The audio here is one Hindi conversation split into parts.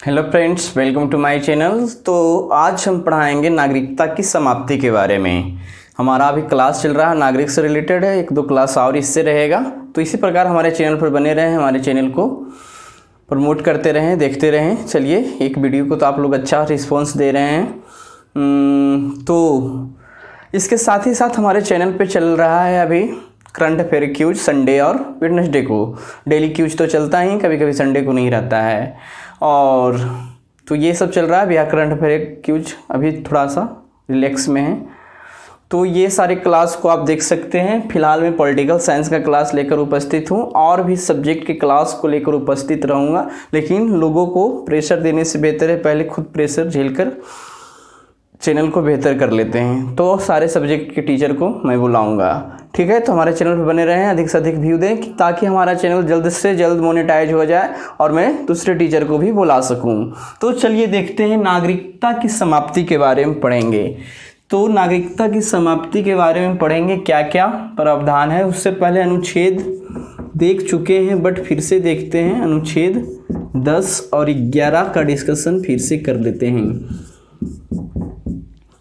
Hello friends, welcome to my channel. तो आज हम पढ़ाएंगे नागरिकता की समाप्ति के बारे में। हमारा अभी क्लास चल रहा है, नागरिक से रिलेटेड है। एक दो क्लास और इससे रहेगा। तो इसी प्रकार हमारे चैनल पर बने रहें, हमारे चैनल को प्रमोट करते रहें, देखते रहें। चलिए, एक वीडियो को तो आप लोग अच्छा रिस्पॉन्स दे रहे हैं। तो इसके साथ ही साथ हमारे चैनल पे चल रहा है अभी करंट अफेयर क्यूज संडे और वेडनेसडे को। डेली क्यूज तो चलता ही, कभी कभी संडे को नहीं रहता है। और तो ये सब चल रहा है। बिहार करंट अफेयर क्यूज अभी थोड़ा सा रिलैक्स में है। तो ये सारे क्लास को आप देख सकते हैं। फिलहाल मैं पॉलिटिकल साइंस का क्लास लेकर उपस्थित हूँ और भी सब्जेक्ट के क्लास को लेकर उपस्थित रहूँगा। लेकिन लोगों को प्रेशर देने से बेहतर है पहले खुद प्रेशर झेलकर चैनल को बेहतर कर लेते हैं। तो सारे सब्जेक्ट के टीचर को मैं बुलाऊंगा, ठीक है। तो हमारे चैनल पर बने रहें, अधिक से अधिक व्यू दें ताकि हमारा चैनल जल्द से जल्द मोनेटाइज हो जाए और मैं दूसरे टीचर को भी बुला सकूं। तो चलिए देखते हैं, नागरिकता की समाप्ति के बारे में पढ़ेंगे। तो नागरिकता की समाप्ति के बारे में पढ़ेंगे, क्या क्या प्रावधान है। उससे पहले अनुच्छेद देख चुके हैं बट फिर से देखते हैं। अनुच्छेद 10 और 11 का डिस्कशन फिर से कर लेते हैं।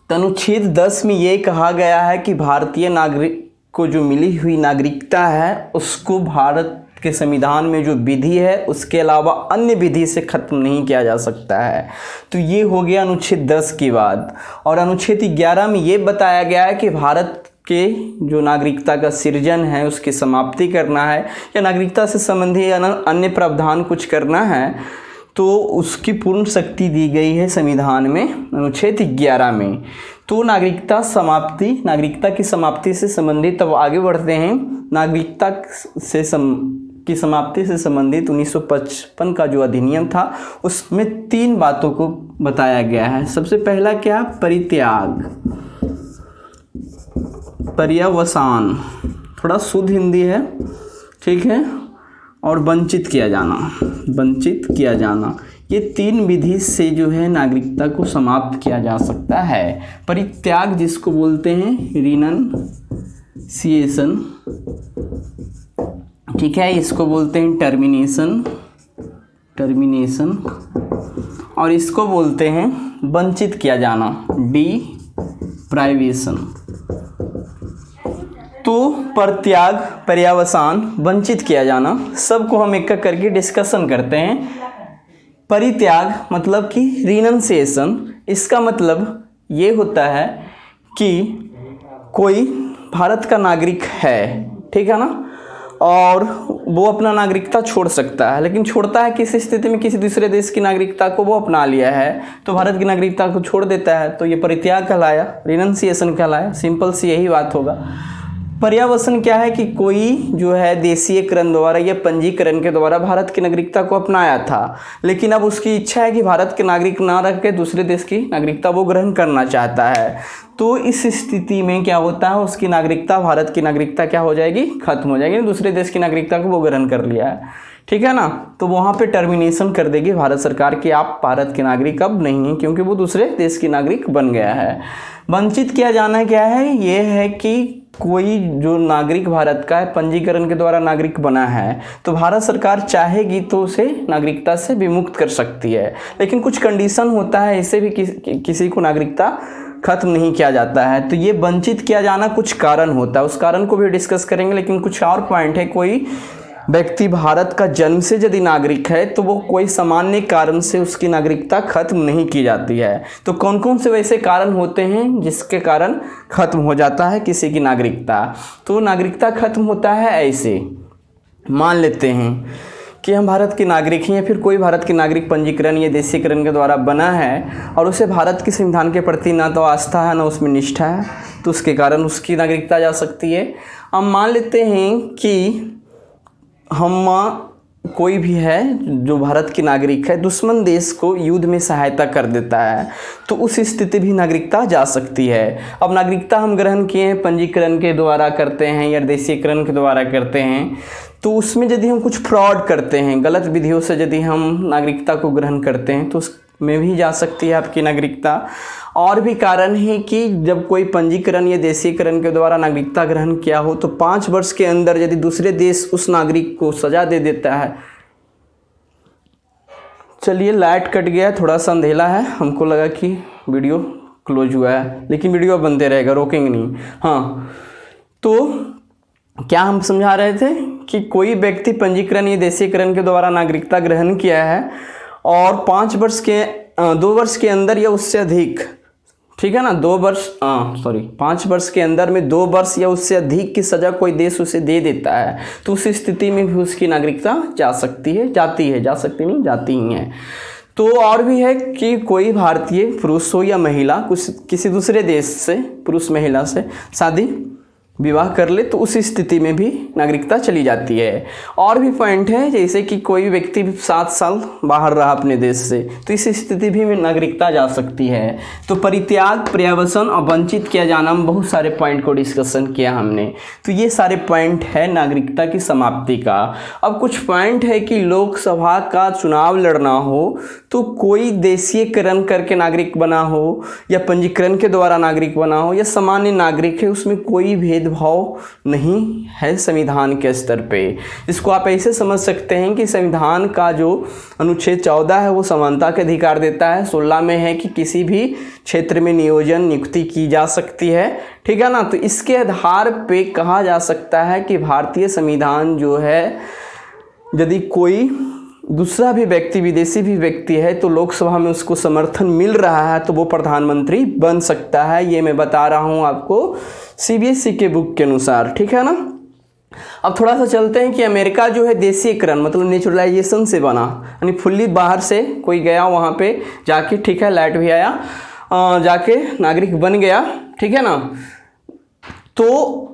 अनुच्छेद 10 में ये कहा गया है कि भारतीय नागरिक को जो मिली हुई नागरिकता है उसको भारत के संविधान में जो विधि है उसके अलावा अन्य विधि से खत्म नहीं किया जा सकता है। तो ये हो गया अनुच्छेद 10 की बात। और अनुच्छेद 11 में ये बताया गया है कि भारत के जो नागरिकता का सृजन है उसकी समाप्ति करना है या नागरिकता से संबंधी अन्य प्रावधान कुछ करना है तो उसकी पूर्ण शक्ति दी गई है संविधान में अनुच्छेद 11 में। तो नागरिकता की समाप्ति से संबंधित अब आगे बढ़ते हैं। नागरिकता की समाप्ति से संबंधित 1955 का जो अधिनियम था उसमें 3 बातों को बताया गया है। सबसे पहला क्या? परित्याग, पर्यवसान, थोड़ा शुद्ध हिंदी है, ठीक है, और वंचित किया जाना। ये 3 विधि से जो है नागरिकता को समाप्त किया जा सकता है। परित्याग जिसको बोलते हैं रिनंसिएशन, ठीक है, इसको बोलते हैं टर्मिनेशन, और इसको बोलते हैं वंचित किया जाना, डिप्राइवेशन। तो परित्याग, पर्यवसान, वंचित किया जाना, सबको हम एक एक करके डिस्कशन करते हैं। परित्याग मतलब कि रिनंसिएशन, इसका मतलब ये होता है कि कोई भारत का नागरिक है, ठीक है ना, और वो अपना नागरिकता छोड़ सकता है। लेकिन छोड़ता है किस स्थिति में? किसी दूसरे देश की नागरिकता को वो अपना लिया है तो भारत की नागरिकता को छोड़ देता है, तो ये परित्याग कहलाया, रिनंसिएशन कहलाया। सिंपल सी यही बात होगा। पर्यवसान क्या है कि कोई जो है देशीयकरण द्वारा या पंजीकरण के द्वारा भारत की नागरिकता को अपनाया था, लेकिन अब उसकी इच्छा है कि भारत के नागरिक ना रख के दूसरे देश की नागरिकता वो ग्रहण करना चाहता है। तो इस स्थिति में क्या होता है, उसकी नागरिकता, भारत की नागरिकता क्या हो जाएगी? खत्म हो जाएगी। दूसरे देश की नागरिकता को वो ग्रहण कर लिया है, ठीक है ना। तो वहाँ पे टर्मिनेशन कर देगी भारत सरकार कि आप भारत के नागरिक अब नहीं हैं, क्योंकि वो दूसरे देश की नागरिक बन गया है। वंचित किया जाना क्या है? ये है कि कोई जो नागरिक भारत का है, पंजीकरण के द्वारा नागरिक बना है, तो भारत सरकार चाहेगी तो उसे नागरिकता से विमुक्त कर सकती है। लेकिन कुछ कंडीशन होता है, इससे भी किसी को नागरिकता खत्म नहीं किया जाता है। तो ये वंचित किया जाना कुछ कारण होता है, उस कारण को भी डिस्कस करेंगे। लेकिन कुछ और पॉइंट है, कोई व्यक्ति भारत का जन्म से यदि नागरिक है तो वो कोई सामान्य कारण से उसकी नागरिकता खत्म नहीं की जाती है। तो कौन कौन से वैसे कारण होते हैं जिसके कारण खत्म हो जाता है किसी की नागरिकता? तो नागरिकता खत्म होता है ऐसे, मान लेते हैं कि हम भारत के नागरिक हैं या फिर कोई भारत के नागरिक पंजीकरण या देशीकरण के द्वारा बना है और उसे भारत के संविधान के प्रति ना तो आस्था है ना उसमें निष्ठा है, तो उसके कारण उसकी नागरिकता जा सकती है। अब मान लेते हैं कि हम कोई भी है जो भारत की नागरिक है, दुश्मन देश को युद्ध में सहायता कर देता है, तो उस स्थिति भी नागरिकता जा सकती है। अब नागरिकता हम ग्रहण किए हैं, पंजीकरण के द्वारा करते हैं या देशीकरण के द्वारा करते हैं, तो उसमें यदि हम कुछ फ्रॉड करते हैं, गलत विधियों से यदि हम नागरिकता को ग्रहण करते हैं तो में भी जा सकती है आपकी नागरिकता। और भी कारण है कि जब कोई पंजीकरण या देशीकरण के द्वारा नागरिकता ग्रहण किया हो तो 5 वर्ष के अंदर यदि दूसरे देश उस नागरिक को सजा दे देता है, चलिए लाइट कट गया, थोड़ा सा अंधेला है, हमको लगा कि वीडियो क्लोज हुआ है, लेकिन वीडियो बनते रहेगा, रोकेंगे नहीं। हाँ, तो क्या हम समझा रहे थे कि कोई व्यक्ति पंजीकरण या देशीकरण के द्वारा नागरिकता ग्रहण किया है और 2 वर्ष के अंदर या उससे अधिक, ठीक है ना, 5 वर्ष के अंदर में 2 वर्ष या उससे अधिक की सज़ा कोई देश उसे दे देता है, तो उस स्थिति में भी उसकी नागरिकता जाती ही है। तो और भी है कि कोई भारतीय पुरुष हो या महिला किसी दूसरे देश से पुरुष महिला से शादी विवाह कर ले तो उस स्थिति में भी नागरिकता चली जाती है। और भी पॉइंट है, जैसे कि कोई व्यक्ति 7 साल बाहर रहा अपने देश से, तो इस स्थिति भी में नागरिकता जा सकती है। तो परित्याग, पर्यावसन और वंचित किया जाना में बहुत सारे पॉइंट को डिस्कशन किया हमने। तो ये सारे पॉइंट है नागरिकता की समाप्ति का। अब कुछ पॉइंट है कि लोकसभा का चुनाव लड़ना हो तो कोई देशीयकरण करके नागरिक बना हो या पंजीकरण के द्वारा नागरिक बना हो या सामान्य नागरिक है, उसमें कोई भेदभाव नहीं है संविधान के स्तर पे। इसको आप ऐसे समझ सकते हैं कि संविधान का जो अनुच्छेद 14 है वो समानता के अधिकार देता है। 16 में है कि किसी भी क्षेत्र में नियुक्ति की जा सकती है, ठीक है ना। तो इसके आधार पे कहा जा सकता है कि भारतीय संविधान जो है, यदि कोई दूसरा भी व्यक्ति, विदेशी भी व्यक्ति है, तो लोकसभा में उसको समर्थन मिल रहा है तो वो प्रधानमंत्री बन सकता है। ये मैं बता रहा हूँ आपको CBSE के बुक के अनुसार, ठीक है ना। अब थोड़ा सा चलते हैं कि अमेरिका जो है देशीयकरण मतलब नेचुरलाइजेशन से बना, यानी फुल्ली बाहर से कोई गया वहाँ पे जाके, ठीक है, लाइट भी आया, जाके नागरिक बन गया, ठीक है ना। तो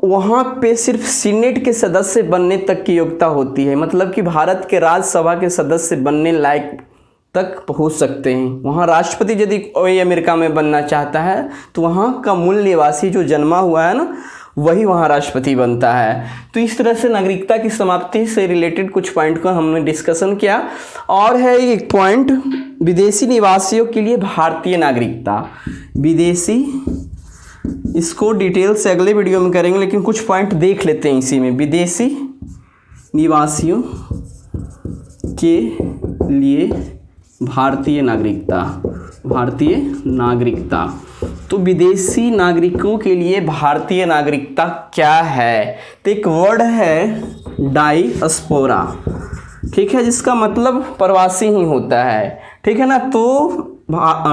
वहाँ पे सिर्फ सीनेट के सदस्य बनने तक की योग्यता होती है, मतलब कि भारत के राज्यसभा के सदस्य बनने लायक तक पहुँच सकते हैं। वहाँ राष्ट्रपति यदि कोई अमेरिका में बनना चाहता है तो वहाँ का मूल निवासी जो जन्मा हुआ है ना, वही वहाँ राष्ट्रपति बनता है। तो इस तरह से नागरिकता की समाप्ति से रिलेटेड कुछ पॉइंट को हमने डिस्कशन किया। और है एक पॉइंट, विदेशी निवासियों के लिए भारतीय नागरिकता। विदेशी, इसको डिटेल से अगले वीडियो में करेंगे, लेकिन कुछ पॉइंट देख लेते हैं इसी में। विदेशी निवासियों के लिए भारतीय नागरिकता। तो विदेशी नागरिकों के लिए भारतीय नागरिकता क्या है? तो एक वर्ड है डायस्पोरा, ठीक है, जिसका मतलब प्रवासी ही होता है, ठीक है ना। तो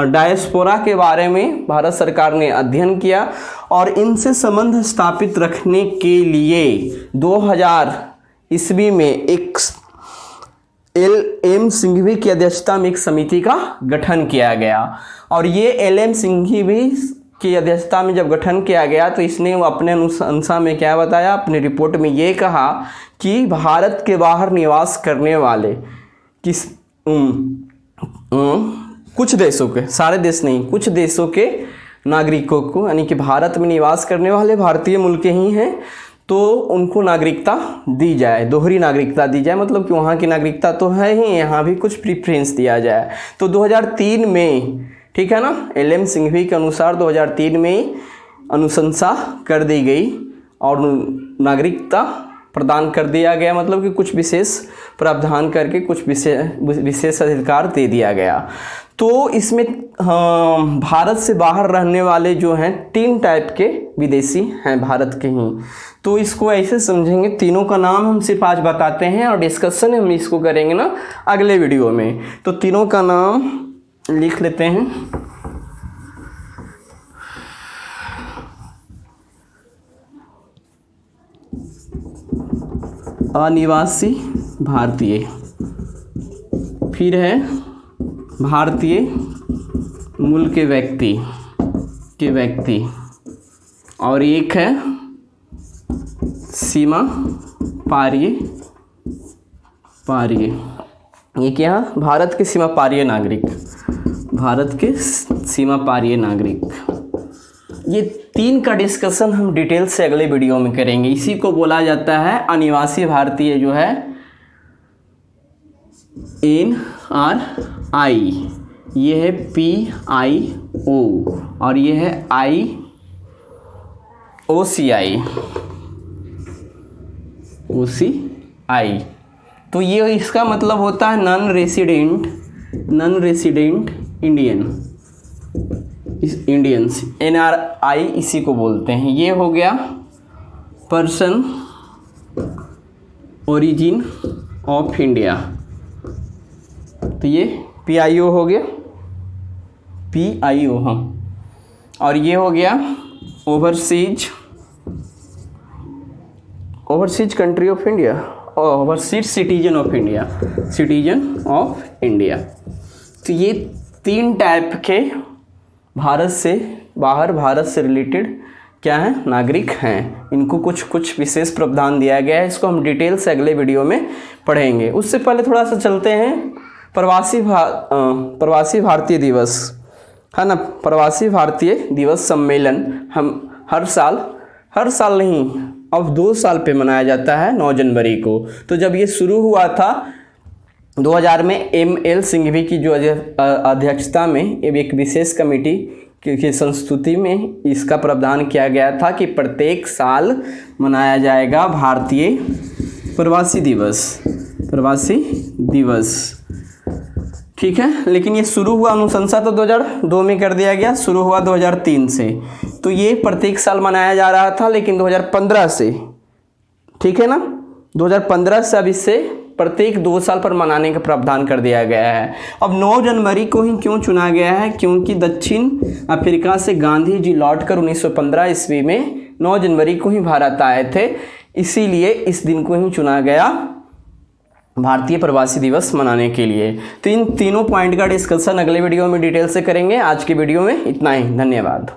डायस्पोरा के बारे में भारत सरकार ने अध्ययन किया और इनसे संबंध स्थापित रखने के लिए 2000 ईस्वी में एक LM सिंघवी की अध्यक्षता में एक समिति का गठन किया गया। और ये LM सिंघवी की अध्यक्षता में जब गठन किया गया तो इसने अपने अनुशंसा में क्या बताया, अपनी रिपोर्ट में ये कहा कि भारत के बाहर निवास करने वाले कुछ देशों के, सारे देश नहीं, कुछ देशों के नागरिकों को, यानी कि भारत में निवास करने वाले भारतीय मूल के ही हैं, तो उनको नागरिकता दी जाए, दोहरी नागरिकता दी जाए, मतलब कि वहाँ की नागरिकता तो है ही, यहाँ भी कुछ प्रीफ्रेंस दिया जाए। तो 2003 में, ठीक है ना, LM सिंघवी के अनुसार 2003 में अनुशंसा कर दी गई और नागरिकता प्रदान कर दिया गया, मतलब कि कुछ विशेष प्रावधान करके कुछ विशेष अधिकार दे दिया गया। तो इसमें भारत से बाहर रहने वाले जो हैं 3 टाइप के विदेशी हैं भारत के ही। तो इसको ऐसे समझेंगे, तीनों का नाम हम सिर्फ आज बताते हैं और डिस्कशन हम इसको करेंगे ना अगले वीडियो में। तो तीनों का नाम लिख लेते हैं। अनिवासी भारतीय, फिर है भारतीय मूल के व्यक्ति और एक है सीमा पारीय। ये क्या, भारत के सीमा पारीय नागरिक, भारत के सीमा पारीय नागरिक। ये 3 का डिस्कशन हम डिटेल से अगले वीडियो में करेंगे। इसी को बोला जाता है अनिवासी भारतीय, जो है NRI, ये है PIO और ये है OCI। तो ये इसका मतलब होता है non resident non resident Indians, NRI इसी को बोलते हैं। ये हो गया पर्सन ओरिजिन ऑफ इंडिया, तो ये PIO हो गया, PIO, हाँ। और ये हो गया overseas country of India, overseas citizen of India. तो ये 3 टाइप के भारत से बाहर, भारत से रिलेटेड क्या है, नागरिक हैं। इनको कुछ विशेष प्रावधान दिया गया है, इसको हम डिटेल से अगले वीडियो में पढ़ेंगे। उससे पहले थोड़ा सा चलते हैं प्रवासी भारतीय दिवस, है ना। प्रवासी भारतीय दिवस सम्मेलन हम हर साल नहीं, अब 2 साल पे मनाया जाता है 9 जनवरी को। तो जब ये शुरू हुआ था 2000 में, ML सिंघवी की जो अध्यक्षता में एक विशेष कमेटी की संस्तुति में इसका प्रावधान किया गया था कि प्रत्येक साल मनाया जाएगा भारतीय प्रवासी दिवस, ठीक है। लेकिन ये शुरू हुआ, अनुशंसा तो 2002 में कर दिया गया, शुरू हुआ 2003 से। तो ये प्रत्येक साल मनाया जा रहा था, लेकिन 2015 से, ठीक है ना, 2015 से अब इसे प्रत्येक 2 साल पर मनाने का प्रावधान कर दिया गया है। अब 9 जनवरी को ही क्यों चुना गया है, क्योंकि दक्षिण अफ्रीका से गांधी जी लौटकर 1915 ईस्वी में 9 जनवरी को ही भारत आए थे, इसीलिए इस दिन को ही चुना गया भारतीय प्रवासी दिवस मनाने के लिए। तो इन तीनों पॉइंट का डिस्कशन अगले वीडियो में डिटेल से करेंगे। आज के वीडियो में इतना ही, धन्यवाद।